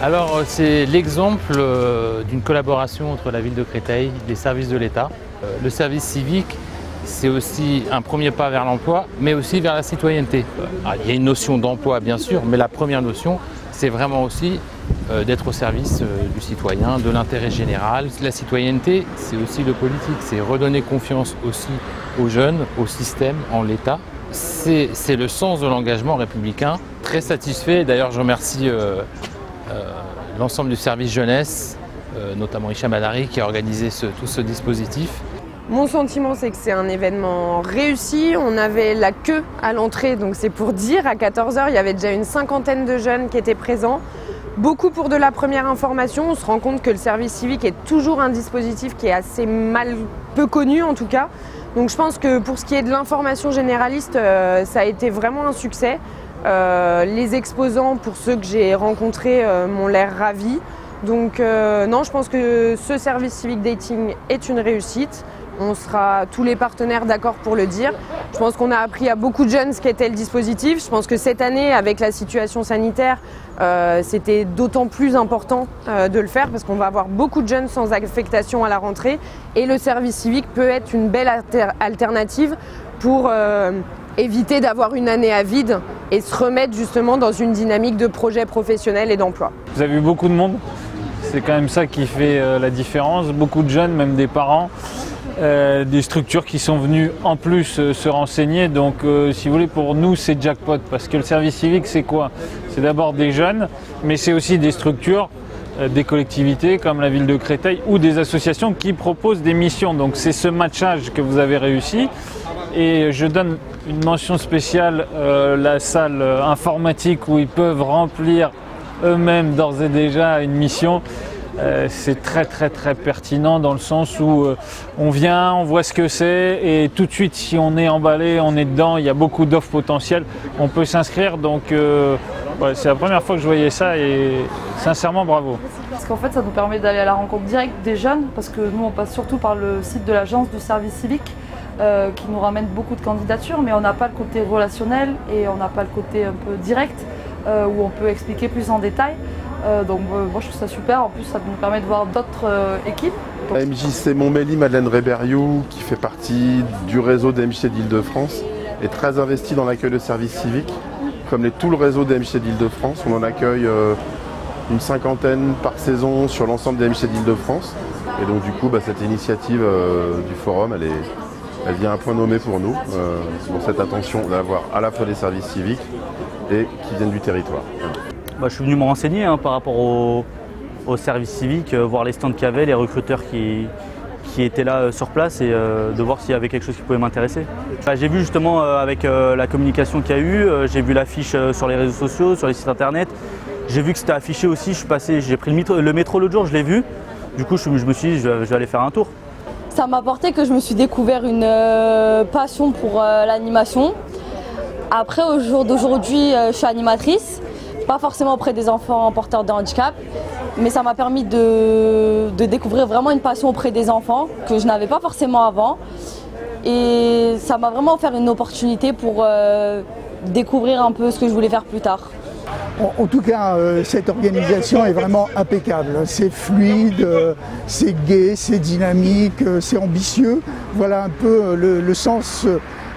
Alors c'est l'exemple d'une collaboration entre la ville de Créteil, les services de l'État. Le service civique, c'est aussi un premier pas vers l'emploi, mais aussi vers la citoyenneté. Il y a une notion d'emploi bien sûr, mais la première notion, c'est vraiment aussi d'être au service du citoyen, de l'intérêt général. La citoyenneté, c'est aussi le politique, c'est redonner confiance aussi aux jeunes, au système, en l'État. C'est le sens de l'engagement républicain. Très satisfait, d'ailleurs je remercie l'ensemble du service jeunesse, notamment Hicham Adari qui a organisé tout ce dispositif. Mon sentiment, c'est que c'est un événement réussi. On avait la queue à l'entrée, donc c'est pour dire, à 14 h, il y avait déjà une 50aine de jeunes qui étaient présents. Beaucoup pour de la première information. On se rend compte que le service civique est toujours un dispositif qui est assez peu connu en tout cas. Donc je pense que pour ce qui est de l'information généraliste, ça a été vraiment un succès. Les exposants, pour ceux que j'ai rencontrés, m'ont l'air ravis. Donc non, je pense que ce service civic dating est une réussite. On sera tous les partenaires d'accord pour le dire. Je pense qu'on a appris à beaucoup de jeunes ce qu'était le dispositif. Je pense que cette année, avec la situation sanitaire, c'était d'autant plus important de le faire parce qu'on va avoir beaucoup de jeunes sans affectation à la rentrée. Et le service civique peut être une belle alternative pour éviter d'avoir une année à vide et se remettre justement dans une dynamique de projet professionnel et d'emploi. Vous avez eu beaucoup de monde, c'est quand même ça qui fait la différence. Beaucoup de jeunes, même des parents, des structures qui sont venues en plus se renseigner. Donc si vous voulez, pour nous c'est jackpot parce que le service civique c'est quoi? C'est d'abord des jeunes, mais c'est aussi des structures, des collectivités comme la ville de Créteil ou des associations qui proposent des missions. Donc c'est ce matchage que vous avez réussi. Et je donne une mention spéciale, la salle informatique où ils peuvent remplir eux-mêmes d'ores et déjà une mission. C'est très pertinent dans le sens où on vient, on voit ce que c'est et tout de suite si on est emballé, on est dedans, il y a beaucoup d'offres potentielles, on peut s'inscrire. Donc ouais, c'est la première fois que je voyais ça et sincèrement bravo. Parce qu'en fait ça nous permet d'aller à la rencontre directe des jeunes parce que nous on passe surtout par le site de l'agence du service civique. Qui nous ramène beaucoup de candidatures, mais on n'a pas le côté relationnel et on n'a pas le côté un peu direct où on peut expliquer plus en détail. Donc moi je trouve ça super, en plus ça nous permet de voir d'autres équipes. La MJC Montmélie Madeleine Réberiou, qui fait partie du réseau des MJC d'Île-de-France, est très investie dans l'accueil de services civiques. Comme tout le réseau des MJC d'Île-de-France, on en accueille une 50aine par saison sur l'ensemble des MJC d'Île-de-France. Et donc du coup cette initiative du forum, elle vient à point nommé pour nous, dans cette intention d'avoir à la fois des services civiques et qui viennent du territoire. Je suis venu me renseigner par rapport au service civique, voir les stands qu'il y avait, les recruteurs qui étaient là sur place et de voir s'il y avait quelque chose qui pouvait m'intéresser. J'ai vu justement avec la communication qu'il y a eu, j'ai vu l'affiche sur les réseaux sociaux, sur les sites internet. J'ai vu que c'était affiché aussi, j'ai pris le métro l'autre jour, je l'ai vu. Du coup je me suis dit je vais aller faire un tour. Ça m'a apporté que je me suis découvert une passion pour l'animation. Après, au jour d'aujourd'hui, je suis animatrice, pas forcément auprès des enfants porteurs de handicap, mais ça m'a permis de découvrir vraiment une passion auprès des enfants que je n'avais pas forcément avant. Et ça m'a vraiment offert une opportunité pour découvrir un peu ce que je voulais faire plus tard. En tout cas, cette organisation est vraiment impeccable. C'est fluide, c'est gai, c'est dynamique, c'est ambitieux. Voilà un peu le sens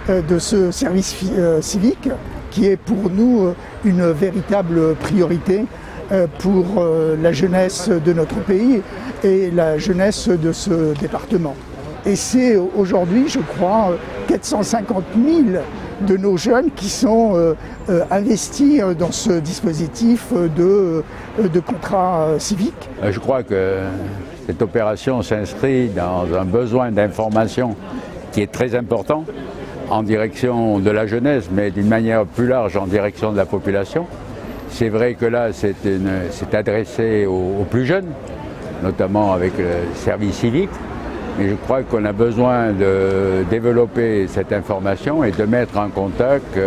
de ce service civique qui est pour nous une véritable priorité pour la jeunesse de notre pays et la jeunesse de ce département. Et c'est aujourd'hui, je crois, 450 000 de nos jeunes qui sont investis dans ce dispositif de contrat civique. Je crois que cette opération s'inscrit dans un besoin d'information qui est très important en direction de la jeunesse, mais d'une manière plus large en direction de la population. C'est vrai que là, c'est adressé aux plus jeunes, notamment avec le service civique. Mais je crois qu'on a besoin de développer cette information et de mettre en contact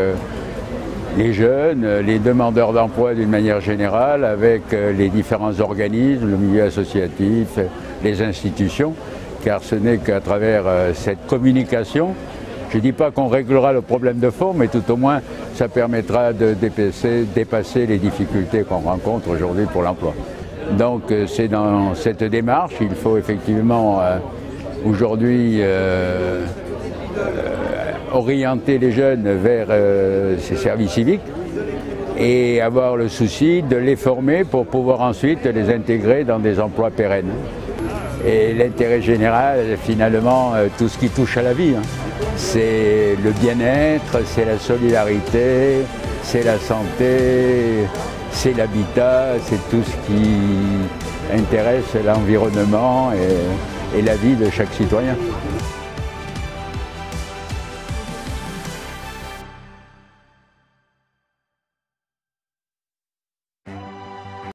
les jeunes, les demandeurs d'emploi d'une manière générale, avec les différents organismes, le milieu associatif, les institutions, car ce n'est qu'à travers cette communication, Je ne dis pas qu'on réglera le problème de fond, mais tout au moins ça permettra de dépasser les difficultés qu'on rencontre aujourd'hui pour l'emploi. Donc c'est dans cette démarche, il faut effectivement aujourd'hui orienter les jeunes vers ces services civiques et avoir le souci de les former pour pouvoir ensuite les intégrer dans des emplois pérennes. Et l'intérêt général, finalement, tout ce qui touche à la vie, hein. C'est le bien-être, c'est la solidarité, c'est la santé, c'est l'habitat, c'est tout ce qui intéresse l'environnement et la vie de chaque citoyen.